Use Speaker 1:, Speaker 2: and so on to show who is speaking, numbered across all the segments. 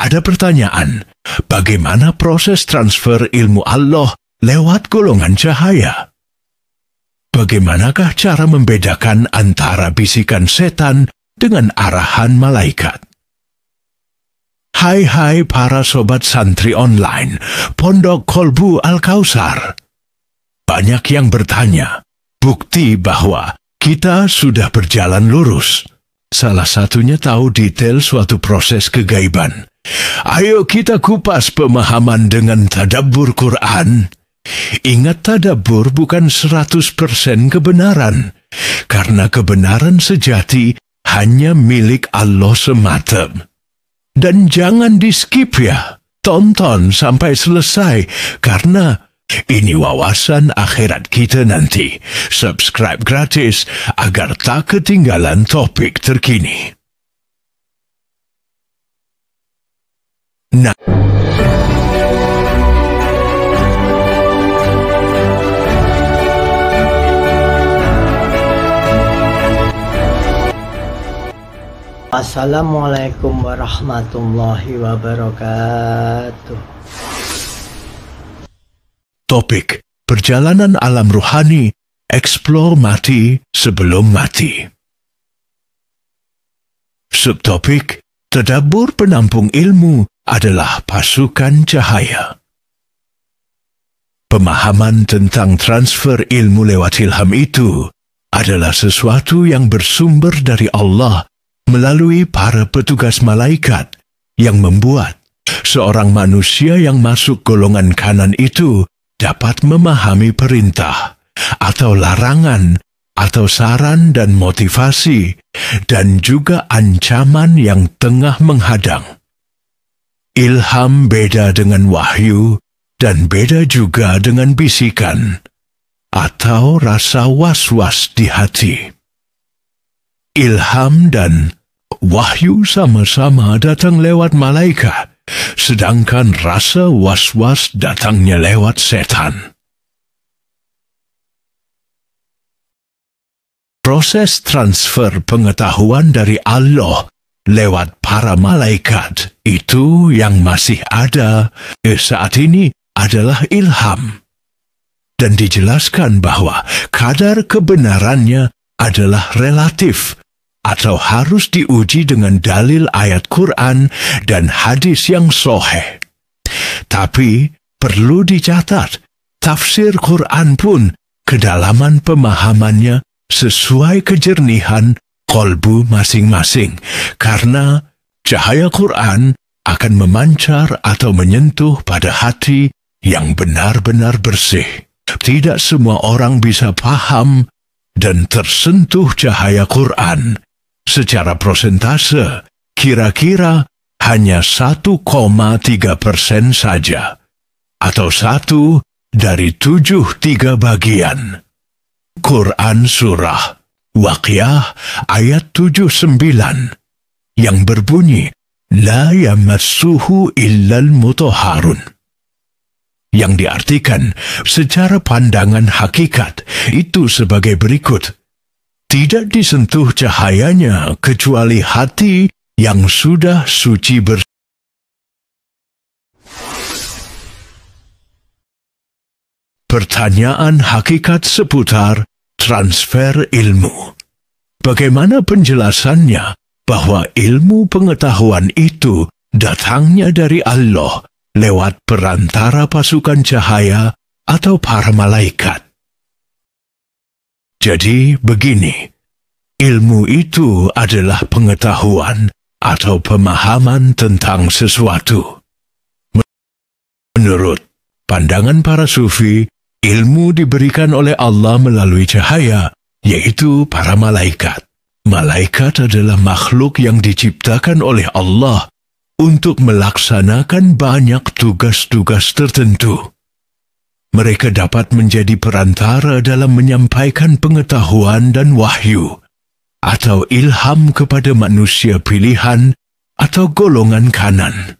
Speaker 1: ada pertanyaan, bagaimana proses transfer ilmu Allah lewat golongan cahaya? Bagaimanakah cara membedakan antara bisikan setan dengan arahan malaikat? Hai para sobat santri online, Pondok Kolbu Al-Kausar. Banyak yang bertanya, bukti bahwa kita sudah berjalan lurus. Salah satunya tahu detail suatu proses kegaiban. Ayo kita kupas pemahaman dengan tadabbur Quran. Ingat, tadabbur bukan 100% kebenaran, karena kebenaran sejati hanya milik Allah semata. Dan jangan di-skip ya, tonton sampai selesai, karena ini wawasan akhirat kita nanti. Subscribe gratis agar tak ketinggalan topik terkini. Nah,
Speaker 2: Assalamualaikum warahmatullahi wabarakatuh.
Speaker 1: topik perjalanan alam ruhani, explore mati sebelum mati. Subtopik tadabbur penampung ilmu adalah pasukan cahaya. Pemahaman tentang transfer ilmu lewat ilham itu adalah sesuatu yang bersumber dari Allah melalui para petugas malaikat yang membuat seorang manusia yang masuk golongan kanan itu dapat memahami perintah atau larangan atau saran dan motivasi dan juga ancaman yang tengah menghadang. Ilham beda dengan wahyu dan beda juga dengan bisikan atau rasa was-was di hati. Ilham dan wahyu sama-sama datang lewat malaikat, sedangkan rasa was-was datangnya lewat setan. Proses transfer pengetahuan dari Allah lewat para malaikat itu yang masih ada saat ini adalah ilham. Dan dijelaskan bahwa kadar kebenarannya adalah relatif atau harus diuji dengan dalil ayat Quran dan hadis yang sahih. Tapi perlu dicatat, tafsir Quran pun kedalaman pemahamannya sesuai kejernihan kolbu masing-masing, karena cahaya Quran akan memancar atau menyentuh pada hati yang benar-benar bersih. Tidak semua orang bisa paham dan tersentuh cahaya Quran. Secara prosentase, kira-kira hanya 1,3% saja, atau 1 dari 73 bagian. Quran Surah Waqiah ayat 79 yang berbunyi, La yamassuhu illal mutahharun, yang diartikan secara pandangan hakikat itu sebagai berikut. Tidak disentuh cahayanya kecuali hati yang sudah suci bersih. Pertanyaan hakikat seputar transfer ilmu. Bagaimana penjelasannya bahwa ilmu pengetahuan itu datangnya dari Allah lewat perantara pasukan cahaya atau para malaikat? Jadi begini, ilmu itu adalah pengetahuan atau pemahaman tentang sesuatu. Menurut pandangan para sufi, ilmu diberikan oleh Allah melalui cahaya, yaitu para malaikat. Malaikat adalah makhluk yang diciptakan oleh Allah untuk melaksanakan banyak tugas-tugas tertentu. Mereka dapat menjadi perantara dalam menyampaikan pengetahuan dan wahyu, atau ilham kepada manusia pilihan atau golongan kanan.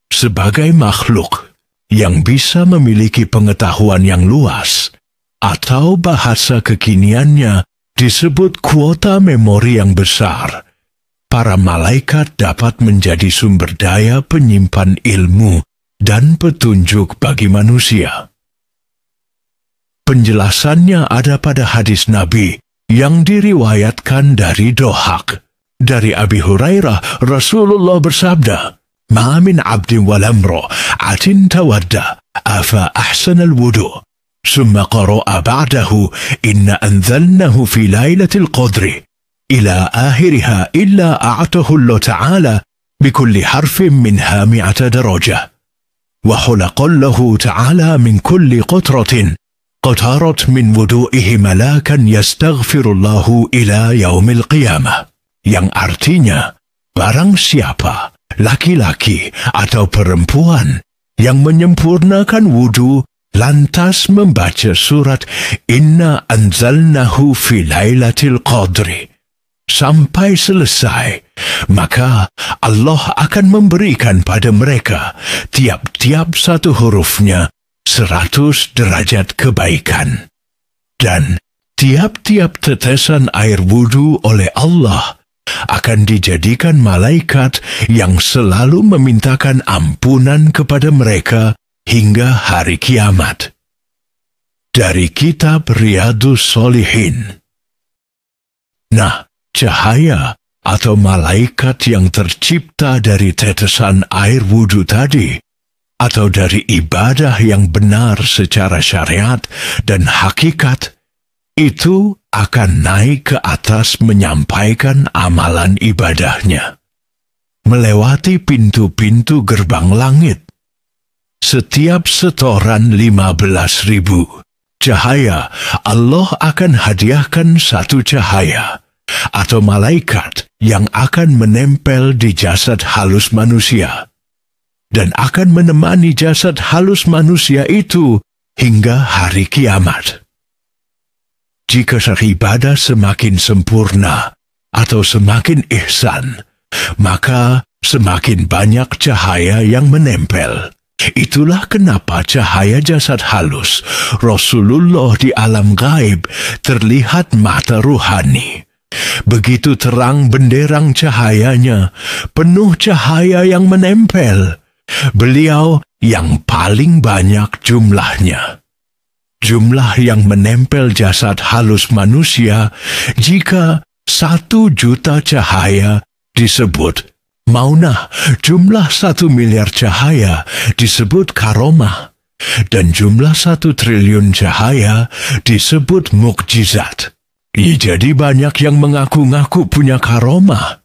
Speaker 1: Sebagai makhluk yang bisa memiliki pengetahuan yang luas, atau bahasa kekiniannya disebut kuota memori yang besar, para malaikat dapat menjadi sumber daya penyimpan ilmu dan petunjuk bagi manusia. Penjelasannya ada pada hadis Nabi yang diriwayatkan dari Dohak. Dari Abi Hurairah, Rasulullah bersabda, "Ma min abdin walamro atin tawadda afa ahsan al-wudu." ثم قرأ بعده إن أنزلناه في ليلة القدر إلى آخرها إلا أعطاه الله تعالى بكل حرف منها 100 درجة وخلق له تعالى من كل قطرة قطرت من وضوئه ملاكا يستغفر الله إلى يوم القيامة, yang artinya barang siapa laki-laki atau perempuan yang menyempurnakan wudu lantas membaca surat Inna anzalnahu fi lailatul qadri sampai selesai, maka Allah akan memberikan pada mereka tiap-tiap satu hurufnya 100 derajat kebaikan. Dan tiap-tiap tetesan air wudu oleh Allah akan dijadikan malaikat yang selalu memintakan ampunan kepada mereka hingga hari kiamat. Dari kitab Riyadhus Shalihin. Nah, cahaya atau malaikat yang tercipta dari tetesan air wudu tadi, atau dari ibadah yang benar secara syariat dan hakikat, itu akan naik ke atas menyampaikan amalan ibadahnya, melewati pintu-pintu gerbang langit. Setiap setoran 15.000 cahaya, Allah akan hadiahkan satu cahaya atau malaikat yang akan menempel di jasad halus manusia dan akan menemani jasad halus manusia itu hingga hari kiamat. Jika ibadah semakin sempurna atau semakin ihsan, maka semakin banyak cahaya yang menempel. Itulah kenapa cahaya jasad halus Rasulullah di alam gaib terlihat mata ruhani. Begitu terang benderang cahayanya, penuh cahaya yang menempel. Beliau yang paling banyak jumlahnya. Jumlah yang menempel jasad halus manusia jika 1 juta cahaya disebut maunah, jumlah 1 miliar cahaya disebut karomah, dan jumlah 1 triliun cahaya disebut mukjizat. Jadi banyak yang mengaku-ngaku punya karomah,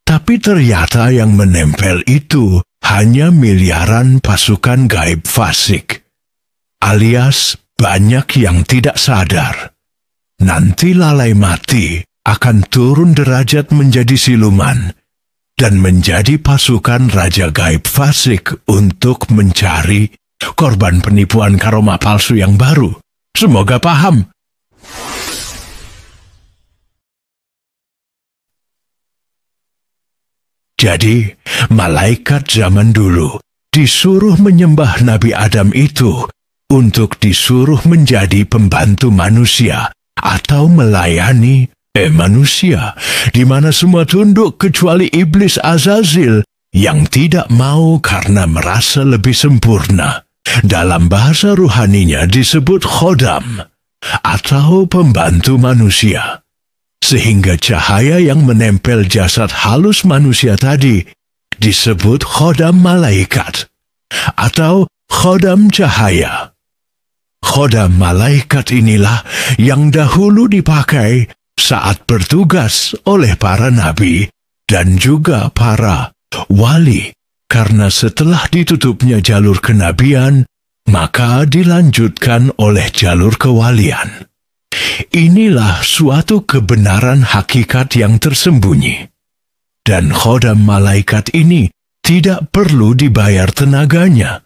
Speaker 1: tapi ternyata yang menempel itu hanya miliaran pasukan gaib fasik, alias banyak yang tidak sadar. Nanti lalai mati akan turun derajat menjadi siluman dan menjadi pasukan raja gaib fasik untuk mencari korban penipuan karomah palsu yang baru. Semoga paham. Jadi, malaikat zaman dulu disuruh menyembah Nabi Adam itu untuk disuruh menjadi pembantu manusia atau melayani manusia, di mana semua tunduk kecuali iblis Azazil yang tidak mau karena merasa lebih sempurna. Dalam bahasa ruhaninya disebut khodam atau pembantu manusia. Sehingga cahaya yang menempel jasad halus manusia tadi disebut khodam malaikat atau khodam cahaya. Khodam malaikat inilah yang dahulu dipakai saat bertugas oleh para nabi dan juga para wali, karena setelah ditutupnya jalur kenabian, maka dilanjutkan oleh jalur kewalian. Inilah suatu kebenaran hakikat yang tersembunyi. Dan khodam malaikat ini tidak perlu dibayar tenaganya.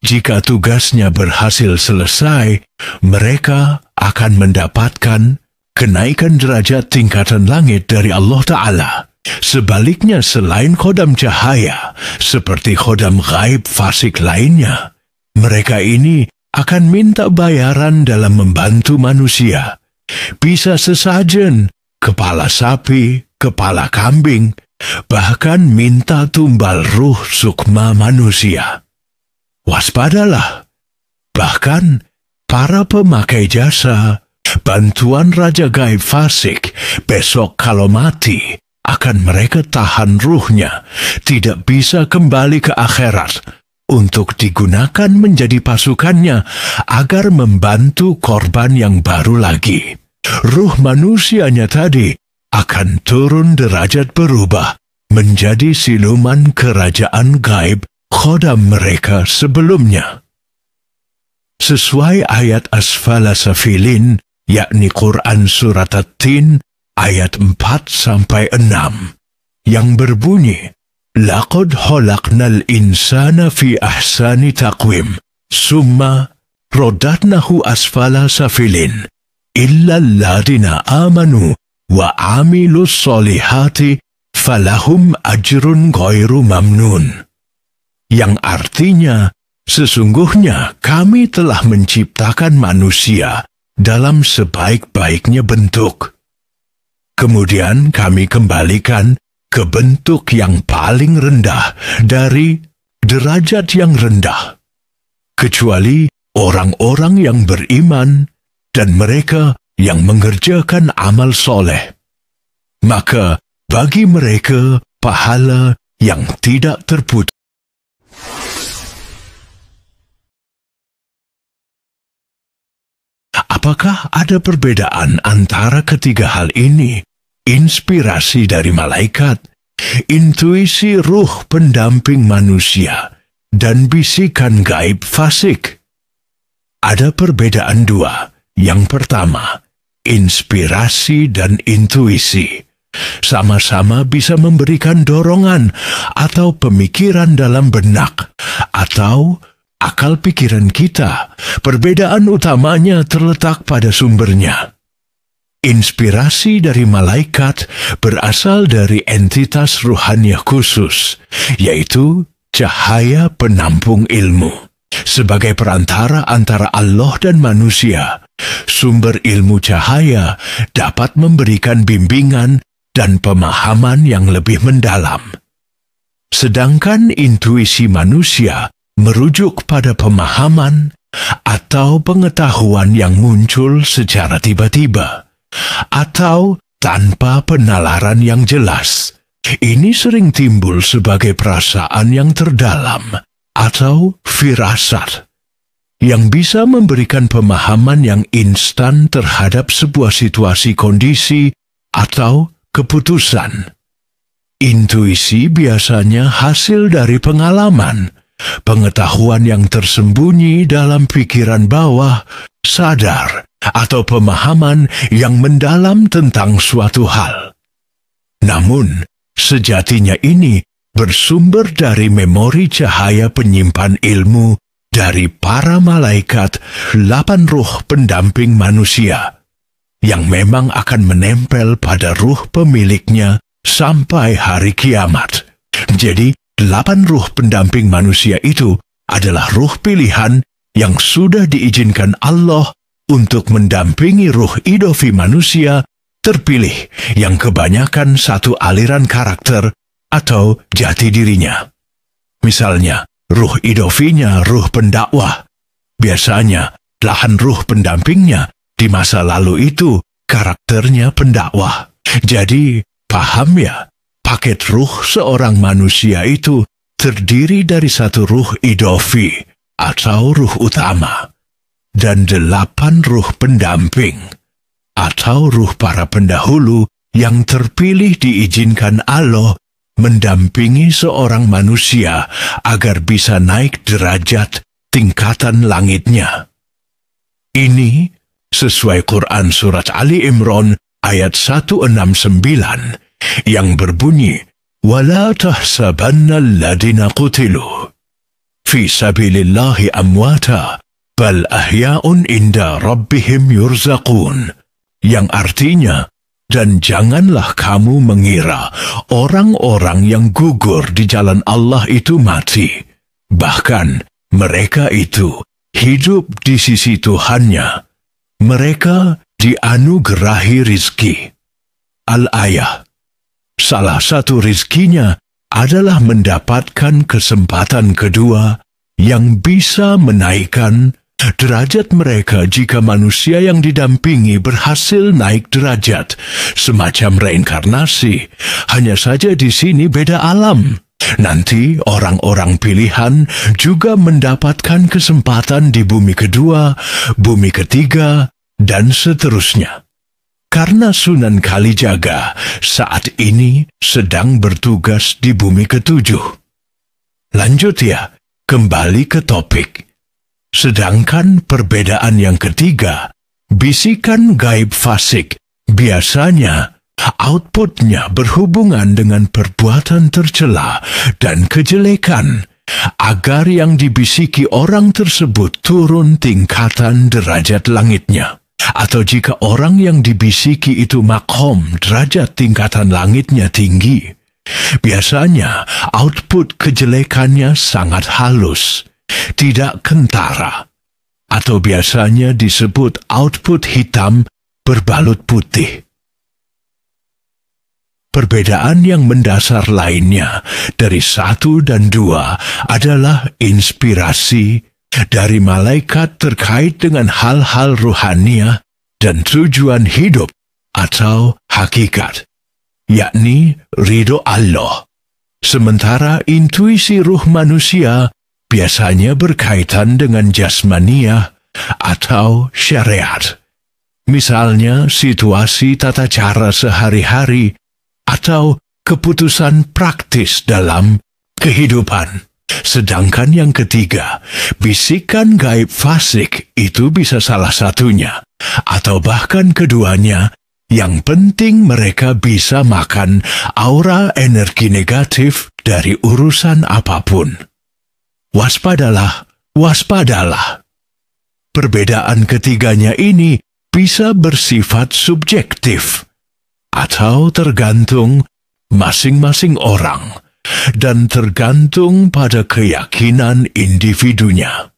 Speaker 1: Jika tugasnya berhasil selesai, mereka akan mendapatkan kenaikan derajat tingkatan langit dari Allah Ta'ala. Sebaliknya, selain khodam cahaya, seperti khodam gaib fasik lainnya, mereka ini akan minta bayaran dalam membantu manusia. Bisa sesajen, kepala sapi, kepala kambing, bahkan minta tumbal ruh sukma manusia. Waspadalah, bahkan para pemakai jasa bantuan Raja Gaib fasik besok kalau mati akan mereka tahan ruhnya, tidak bisa kembali ke akhirat untuk digunakan menjadi pasukannya agar membantu korban yang baru lagi. Ruh manusianya tadi akan turun derajat berubah menjadi siluman kerajaan gaib khodam mereka sebelumnya. Sesuai ayat Asfala Safilin, yakni Quran Surat At-Tin ayat 4-6, yang berbunyi, Laqad khalaqnal insana fi ahsani taqwim, summa rodatnahu asfala safilin, illa alladina amanu wa amilus solihati falahum ajrun ghairu mamnun. Yang artinya, sesungguhnya kami telah menciptakan manusia dalam sebaik-baiknya bentuk. Kemudian kami kembalikan ke bentuk yang paling rendah dari derajat yang rendah, kecuali orang-orang yang beriman dan mereka yang mengerjakan amal soleh. Maka bagi mereka pahala yang tidak terputus. Apakah ada perbedaan antara ketiga hal ini? Inspirasi dari malaikat, intuisi ruh pendamping manusia, dan bisikan gaib fasik. Ada perbedaan dua. Yang pertama, inspirasi dan intuisi. Sama-sama bisa memberikan dorongan atau pemikiran dalam benak, atau akal pikiran kita. Perbedaan utamanya terletak pada sumbernya. Inspirasi dari malaikat berasal dari entitas ruhaniah khusus, yaitu cahaya penampung ilmu. Sebagai perantara antara Allah dan manusia, sumber ilmu cahaya dapat memberikan bimbingan dan pemahaman yang lebih mendalam. Sedangkan intuisi manusia merujuk pada pemahaman atau pengetahuan yang muncul secara tiba-tiba, atau tanpa penalaran yang jelas. Ini sering timbul sebagai perasaan yang terdalam atau firasat, yang bisa memberikan pemahaman yang instan terhadap sebuah situasi, kondisi, atau keputusan. Intuisi biasanya hasil dari pengalaman, pengetahuan yang tersembunyi dalam pikiran bawah sadar, atau pemahaman yang mendalam tentang suatu hal. Namun, sejatinya ini bersumber dari memori cahaya penyimpan ilmu dari para malaikat 8 ruh pendamping manusia, yang memang akan menempel pada ruh pemiliknya sampai hari kiamat. Jadi, 8 ruh pendamping manusia itu adalah ruh pilihan yang sudah diizinkan Allah untuk mendampingi ruh idofi manusia terpilih yang kebanyakan satu aliran karakter atau jati dirinya. Misalnya, ruh idofinya ruh pendakwah. Biasanya, 8 ruh pendampingnya di masa lalu itu karakternya pendakwah. Jadi, paham ya, paket ruh seorang manusia itu terdiri dari satu ruh idofi atau ruh utama, dan 8 ruh pendamping, atau ruh para pendahulu yang terpilih diizinkan Allah mendampingi seorang manusia agar bisa naik derajat tingkatan langitnya. Ini sesuai Quran Surat Ali Imran ayat 169 yang berbunyi, وَلَا تَحْسَبَنَّ الَّذِينَ قُتِلُوا فِي سَبِيلِ اللَّهِ أَمْوَاتًا bal ahya'un inda rabbihim yurzaqun, yang artinya, dan janganlah kamu mengira orang-orang yang gugur di jalan Allah itu mati. Bahkan mereka itu hidup di sisi Tuhannya. Mereka dianugerahi rizki. Al-Ayah 1 salah satu rizkinya adalah mendapatkan kesempatan kedua yang bisa menaikkan derajat mereka jika manusia yang didampingi berhasil naik derajat, semacam reinkarnasi. Hanya saja di sini beda alam. Nanti orang-orang pilihan juga mendapatkan kesempatan di bumi kedua, bumi ketiga, dan seterusnya. Karena Sunan Kalijaga saat ini sedang bertugas di bumi ketujuh. Lanjut ya, kembali ke topik. Sedangkan perbedaan yang ketiga, bisikan gaib fasik, biasanya outputnya berhubungan dengan perbuatan tercela dan kejelekan, agar yang dibisiki orang tersebut turun tingkatan derajat langitnya. Atau jika orang yang dibisiki itu makom, derajat tingkatan langitnya tinggi, biasanya output kejelekannya sangat halus, tidak kentara, atau biasanya disebut output hitam berbalut putih. Perbedaan yang mendasar lainnya dari 1 dan 2 adalah inspirasi dari malaikat terkait dengan hal-hal ruhaniah dan tujuan hidup atau hakikat, yakni ridho Allah. Sementara intuisi ruh manusia biasanya berkaitan dengan jasmaniah atau syariat. Misalnya situasi tata cara sehari-hari atau keputusan praktis dalam kehidupan. Sedangkan yang ketiga, bisikan gaib fasik itu bisa salah satunya, atau bahkan keduanya. Yang penting mereka bisa makan aura energi negatif dari urusan apapun. Waspadalah, waspadalah. Perbedaan ketiganya ini bisa bersifat subjektif, atau tergantung masing-masing orang, dan tergantung pada keyakinan individunya.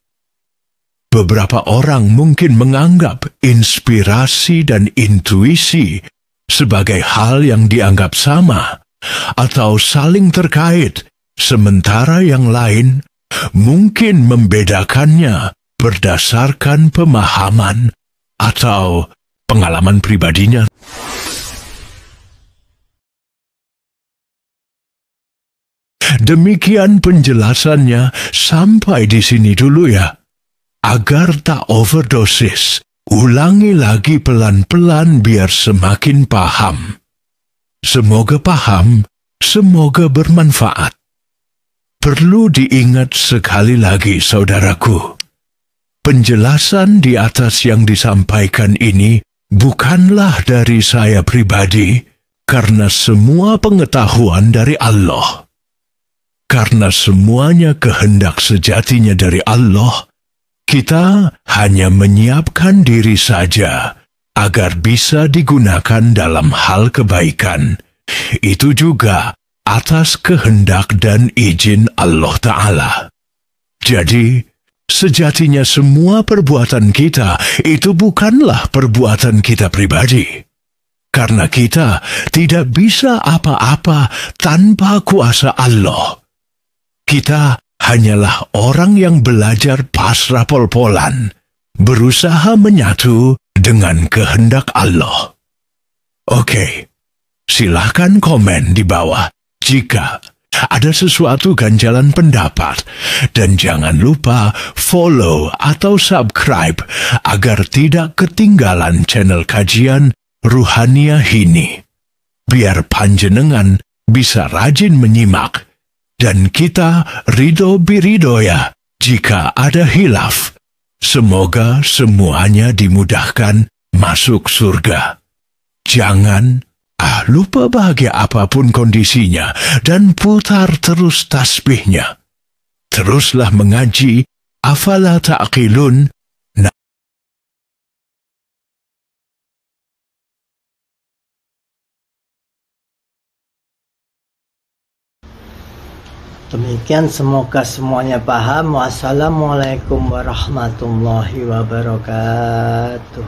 Speaker 1: Beberapa orang mungkin menganggap inspirasi dan intuisi sebagai hal yang dianggap sama atau saling terkait, sementara yang lain mungkin membedakannya berdasarkan pemahaman atau pengalaman pribadinya. Demikian penjelasannya, sampai di sini dulu ya. Agar tak overdosis, ulangi lagi pelan-pelan biar semakin paham. Semoga paham, semoga bermanfaat. Perlu diingat sekali lagi, saudaraku. Penjelasan di atas yang disampaikan ini bukanlah dari saya pribadi, karena semua pengetahuan dari Allah. Karena semuanya kehendak sejatinya dari Allah, kita hanya menyiapkan diri saja agar bisa digunakan dalam hal kebaikan. Itu juga atas kehendak dan izin Allah Ta'ala. Jadi, sejatinya semua perbuatan kita itu bukanlah perbuatan kita pribadi. Karena kita tidak bisa apa-apa tanpa kuasa Allah. Kita hanyalah orang yang belajar pasrah pol-polan, berusaha menyatu dengan kehendak Allah. Oke, silahkan komen di bawah jika ada sesuatu ganjalan pendapat, dan jangan lupa follow atau subscribe agar tidak ketinggalan channel kajian Ruhaniah ini. Biar panjenengan bisa rajin menyimak, dan kita ridho biridoya jika ada hilaf. Semoga semuanya dimudahkan masuk surga. Jangan lupa bahagia apapun kondisinya dan putar terus tasbihnya. Teruslah mengaji, afala ta'qilun.
Speaker 2: Demikian, semoga semuanya paham. Wassalamualaikum warahmatullahi wabarakatuh.